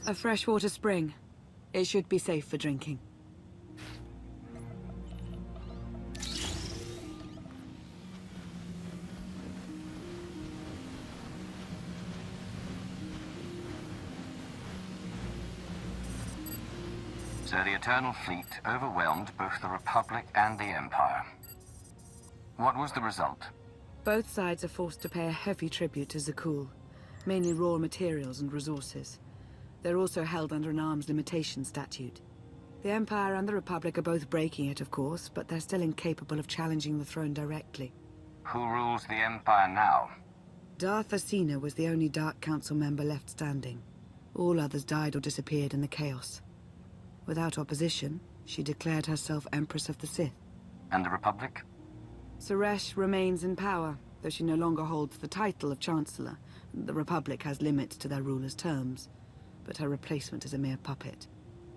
A freshwater spring. It should be safe for drinking. So the Eternal Fleet overwhelmed both the Republic and the Empire. What was the result? Both sides are forced to pay a heavy tribute to Zakuulan, mainly raw materials and resources. They're also held under an arms limitation statute. The Empire and the Republic are both breaking it, of course, but they're still incapable of challenging the throne directly. Who rules the Empire now? Darth Asina was the only Dark Council member left standing. All others died or disappeared in the chaos. Without opposition, she declared herself Empress of the Sith. And the Republic? Suresh remains in power, though she no longer holds the title of Chancellor. The Republic has limits to their ruler's terms, but her replacement is a mere puppet.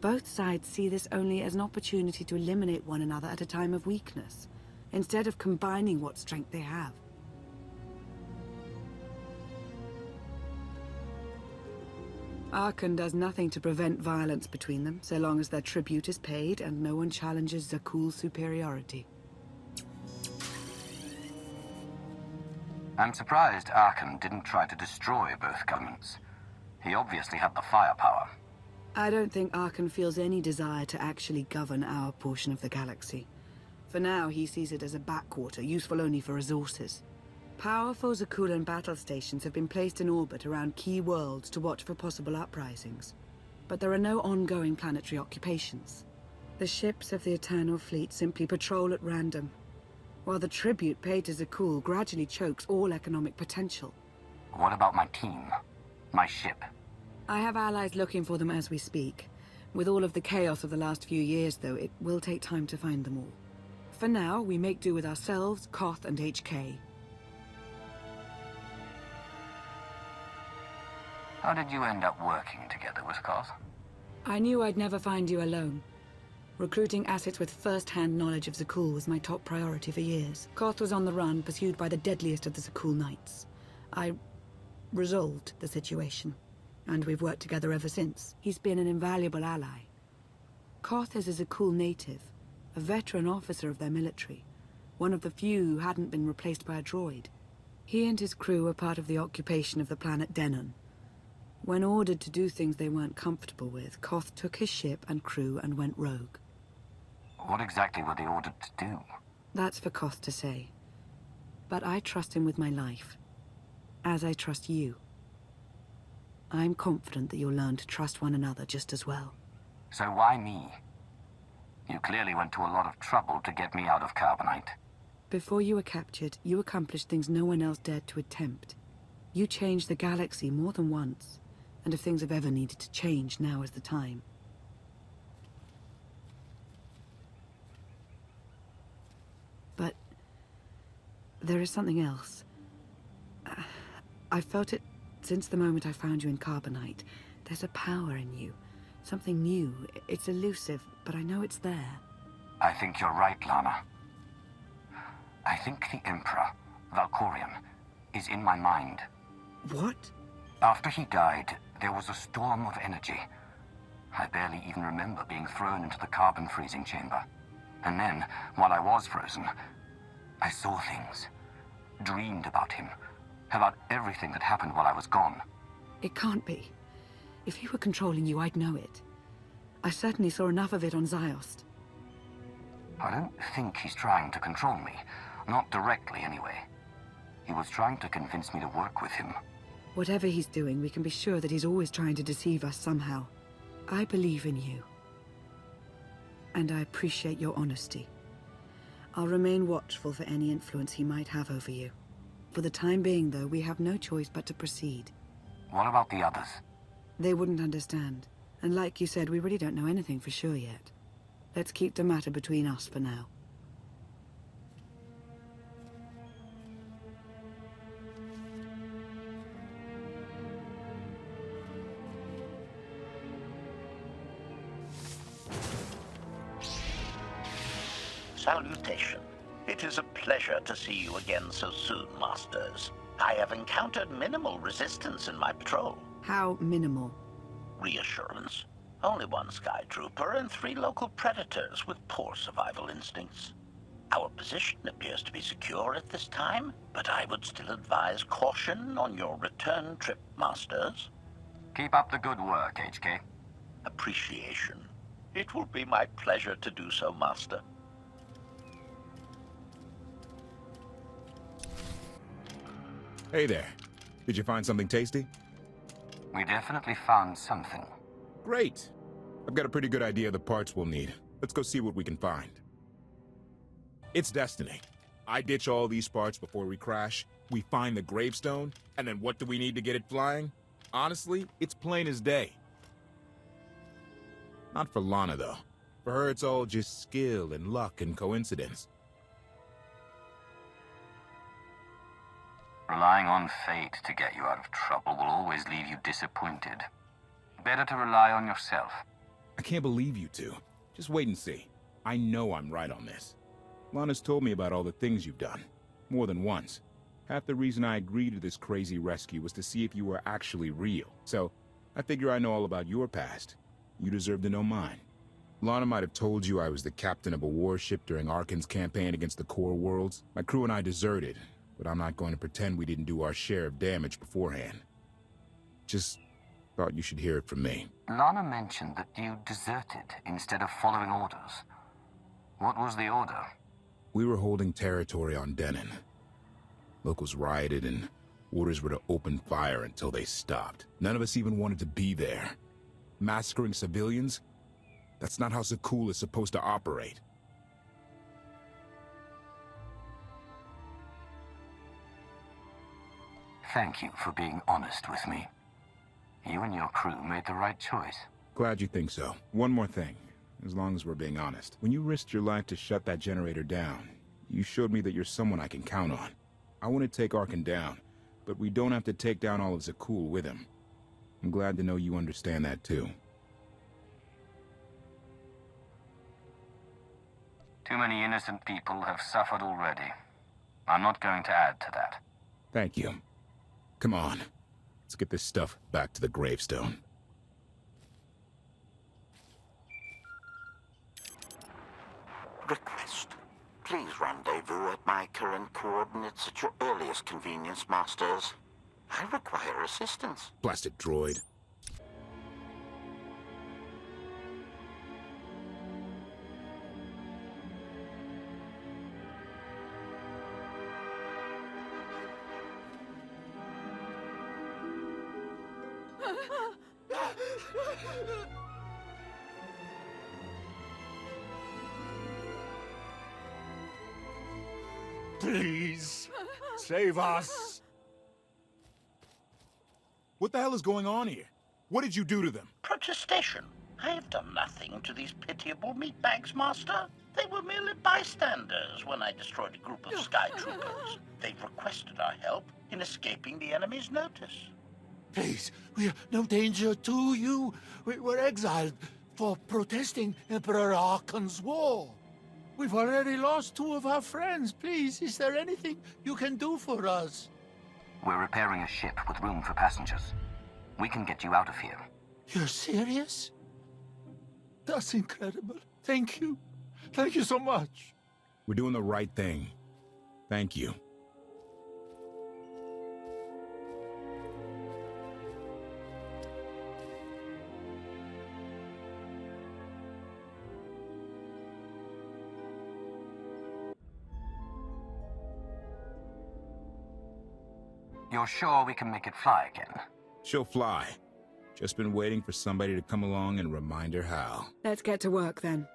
Both sides see this only as an opportunity to eliminate one another at a time of weakness, instead of combining what strength they have. Archon does nothing to prevent violence between them, so long as their tribute is paid and no one challenges Zakuul's superiority. I'm surprised Archon didn't try to destroy both governments. He obviously had the firepower. I don't think Archon feels any desire to actually govern our portion of the galaxy. For now, he sees it as a backwater, useful only for resources. Powerful Zakuulan battle stations have been placed in orbit around key worlds to watch for possible uprisings. But there are no ongoing planetary occupations. The ships of the Eternal Fleet simply patrol at random, while the tribute paid to Zakuulan gradually chokes all economic potential. What about my team? My ship? I have allies looking for them as we speak. With all of the chaos of the last few years, though, it will take time to find them all. For now, we make do with ourselves, Koth, and HK. How did you end up working together with Koth? I knew I'd never find you alone. Recruiting assets with first-hand knowledge of Zakuulan was my top priority for years. Koth was on the run, pursued by the deadliest of the Zakuulan Knights. I resolved the situation, and we've worked together ever since. He's been an invaluable ally. Koth is a Zakuulan native, a veteran officer of their military, one of the few who hadn't been replaced by a droid. He and his crew were part of the occupation of the planet Denon. When ordered to do things they weren't comfortable with, Koth took his ship and crew and went rogue. What exactly were they ordered to do? That's for Koth to say. But I trust him with my life, as I trust you. I'm confident that you'll learn to trust one another just as well. So why me? You clearly went to a lot of trouble to get me out of Carbonite. Before you were captured, you accomplished things no one else dared to attempt. You changed the galaxy more than once. And if things have ever needed to change, now is the time. But there is something else. I've felt it since the moment I found you in Carbonite. There's a power in you. Something new. It's elusive, but I know it's there. I think you're right, Lana. I think the Emperor, Valkorion, is in my mind. What? After he died, there was a storm of energy. I barely even remember being thrown into the carbon freezing chamber. And then, while I was frozen, I saw things. Dreamed about him. About everything that happened while I was gone. It can't be. If he were controlling you, I'd know it. I certainly saw enough of it on Ziost. I don't think he's trying to control me. Not directly, anyway. He was trying to convince me to work with him. Whatever he's doing, we can be sure that he's always trying to deceive us somehow. I believe in you. And I appreciate your honesty. I'll remain watchful for any influence he might have over you. For the time being, though, we have no choice but to proceed. What about the others? They wouldn't understand. And like you said, we really don't know anything for sure yet. Let's keep the matter between us for now. Salutation. It is a pleasure to see you again so soon, Masters. I have encountered minimal resistance in my patrol. How minimal? reassurance. Only one Sky Trooper and 3 local predators with poor survival instincts. Our position appears to be secure at this time, but I would still advise caution on your return trip, Masters. Keep up the good work, HK. Appreciation. It will be my pleasure to do so, Master. Hey there. Did you find something tasty? We definitely found something. Great. I've got a pretty good idea of the parts we'll need. Let's go see what we can find. It's destiny. I ditch all these parts before we crash, we find the Gravestone, and then what do we need to get it flying? Honestly, it's plain as day. Not for Lana, though. For her, it's all just skill and luck and coincidence. Relying on fate to get you out of trouble will always leave you disappointed. Better to rely on yourself. I can't believe you two. Just wait and see. I know I'm right on this. Lana's told me about all the things you've done. More than once. Half the reason I agreed to this crazy rescue was to see if you were actually real. So, I figure I know all about your past. You deserve to know mine. Lana might have told you I was the captain of a warship during Arkan's campaign against the Core Worlds. My crew and I deserted, but I'm not going to pretend we didn't do our share of damage beforehand. Just thought you should hear it from me. Lana mentioned that you deserted instead of following orders. What was the order? We were holding territory on Denon. Locals rioted and orders were to open fire until they stopped. None of us even wanted to be there. Massacring civilians? That's not how Zakuulan is supposed to operate. Thank you for being honest with me. You and your crew made the right choice. Glad you think so. One more thing, as long as we're being honest. When you risked your life to shut that generator down, you showed me that you're someone I can count on. I want to take Arkan down, but we don't have to take down all of Zakuulan with him. I'm glad to know you understand that too. Too many innocent people have suffered already. I'm not going to add to that. Thank you. Come on. Let's get this stuff back to the Gravestone. Request. Please rendezvous at my current coordinates at your earliest convenience, Masters. I require assistance. Blasted droid. Please, save us. What the hell is going on here? What did you do to them? Protestation. I have done nothing to these pitiable meatbags, Master. They were merely bystanders when I destroyed a group of Sky Troopers. They've requested our help in escaping the enemy's notice. Please, we are no danger to you. We were exiled for protesting Emperor Arkan's war. We've already lost 2 of our friends. Please, is there anything you can do for us? We're repairing a ship with room for passengers. We can get you out of here. You're serious? That's incredible. Thank you. Thank you so much. We're doing the right thing. Thank you. You're sure we can make it fly again? She'll fly. Just been waiting for somebody to come along and remind her how. Let's get to work then.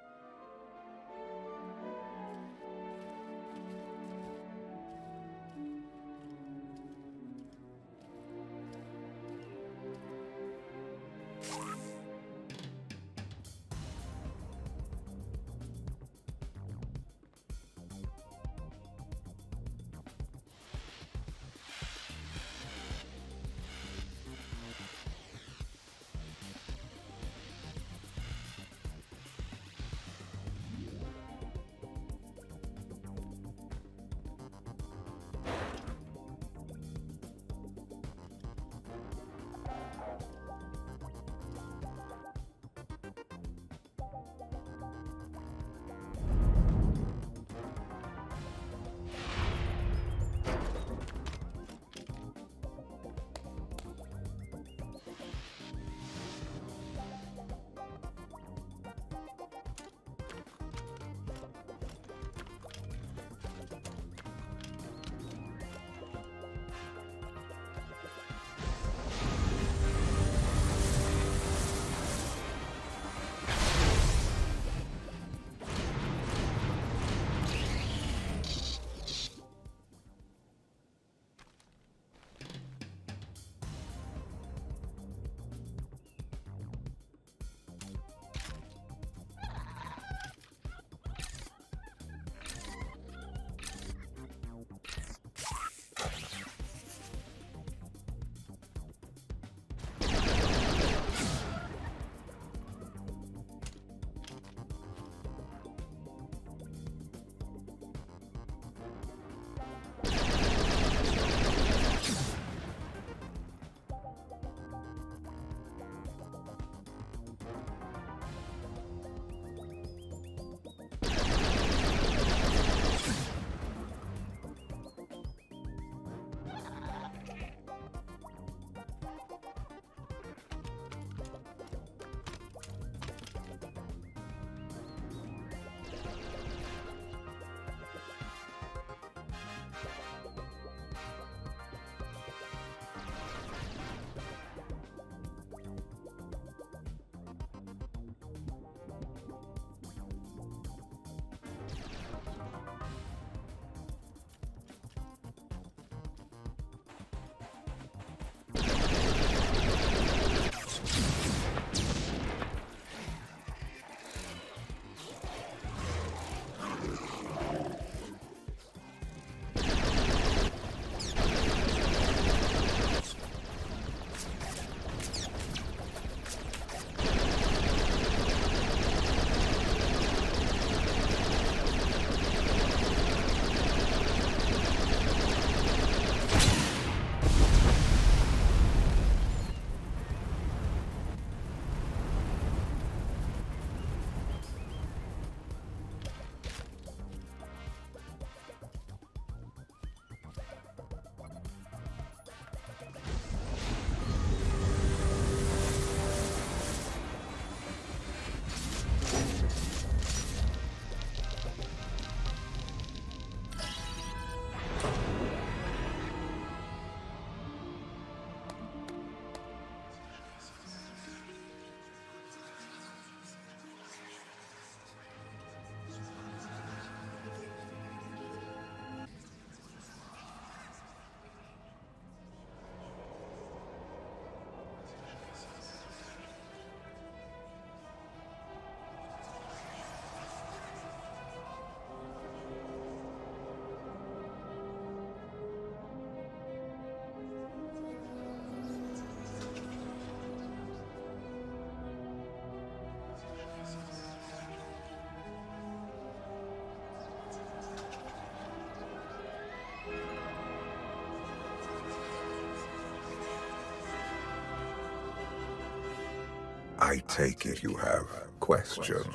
I take it you have questions.